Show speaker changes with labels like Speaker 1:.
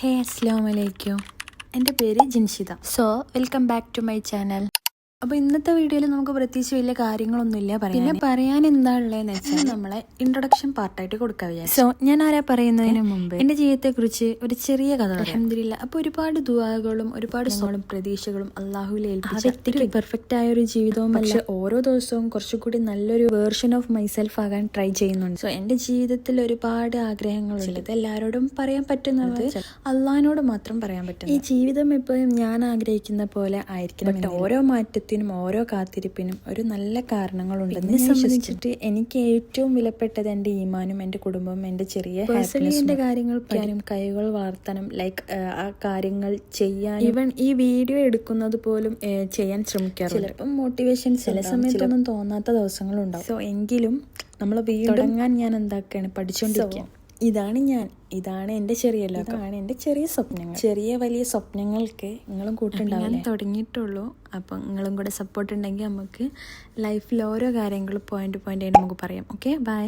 Speaker 1: ഹേ അസ്സലാമു അലൈക്കും. എൻ്റെ പേര് Jinshitha. So welcome back to my channel. അപ്പോൾ ഇന്നത്തെ വീഡിയോയിൽ നമുക്ക് പ്രത്യേകിച്ച് വലിയ കാര്യങ്ങളൊന്നുമില്ല പറയാൻ. പിന്നെ പറയാൻ എന്താ ഉള്ളതെന്ന് വെച്ചാൽ നമ്മളെ ഇൻട്രൊഡക്ഷൻ പാർട്ടായിട്ട് കൊടുക്കാൻ വിചാരിച്ചു. സോ ഞാൻ ആരാ പറയുന്നതിന് മുമ്പ് എൻ്റെ ജീവിതത്തെക്കുറിച്ച് ഒരു ചെറിയ കഥ അൽഹംദുലില്ലാ. അപ്പോൾ ഒരുപാട് ദുആകളും ഒരുപാട് സ്വപ്നങ്ങളും പ്രതീക്ഷകളും അള്ളാഹുവിൽ ഏൽപ്പിച്ച വ്യക്തിക്ക് പെർഫെക്റ്റ് ആയ ഒരു ജീവിതവും പക്ഷെ ഓരോ ദിവസവും കുറച്ചുകൂടി നല്ലൊരു വേർഷൻ ഓഫ് മൈസെൽഫ് ആകാൻ ട്രൈ ചെയ്യുന്നുണ്ട്. സോ എൻ്റെ ജീവിതത്തിൽ ഒരുപാട് ആഗ്രഹങ്ങളുണ്ട്. ഇത് എല്ലാവരോടും പറയാൻ പറ്റുന്നത് അള്ളാഹിനോട് മാത്രം പറയാൻ പറ്റും. ഈ ജീവിതം എപ്പോഴും ഞാൻ ആഗ്രഹിക്കുന്ന പോലെ ആയിരിക്കണം. ഓരോ മാറ്റത്തിനും ഓരോ കാത്തിരിപ്പിനും ഒരു നല്ല കാരണങ്ങളുണ്ടെന്ന് വിശ്വസിച്ചിട്ട് എനിക്ക് ഏറ്റവും വിലപ്പെട്ടത് എൻ്റെ ഈമാനും എൻ്റെ കുടുംബവും എൻ്റെ ചെറിയ പേഴ്സണലിൻ്റെ കാര്യങ്ങൾ പറയാനും കൈകൾ വാർത്താനും ലൈക്ക് ആ കാര്യങ്ങൾ ചെയ്യാൻ ഈവൻ ഈ വീഡിയോ എടുക്കുന്നത് പോലും ചെയ്യാൻ ശ്രമിക്കാറുണ്ട്. ചിലപ്പം മോട്ടിവേഷൻ ചില സമയത്തൊന്നും തോന്നാത്ത ദിവസങ്ങളുണ്ടാവും. സോ എങ്കിലും നമ്മൾ തുടങ്ങാൻ ഞാൻ എന്താക്കുകയാണ് പഠിച്ചുകൊണ്ടിരിക്കുക. ഇതാണ് എൻ്റെ ചെറിയ ലോകം. ഇതാണ് എൻ്റെ ചെറിയ സ്വപ്നങ്ങൾ. ചെറിയ വലിയ സ്വപ്നങ്ങൾക്ക് നിങ്ങളും കൂട്ടുണ്ടാവും. ഞാൻ തുടങ്ങിയിട്ടുള്ളൂ. അപ്പം നിങ്ങളും കൂടെ സപ്പോർട്ട് ഉണ്ടെങ്കിൽ നമുക്ക് ലൈഫിൽ ഓരോ കാര്യങ്ങളും പോയിന്റ് ആയിട്ട് നമുക്ക് പറയാം. Okay, by.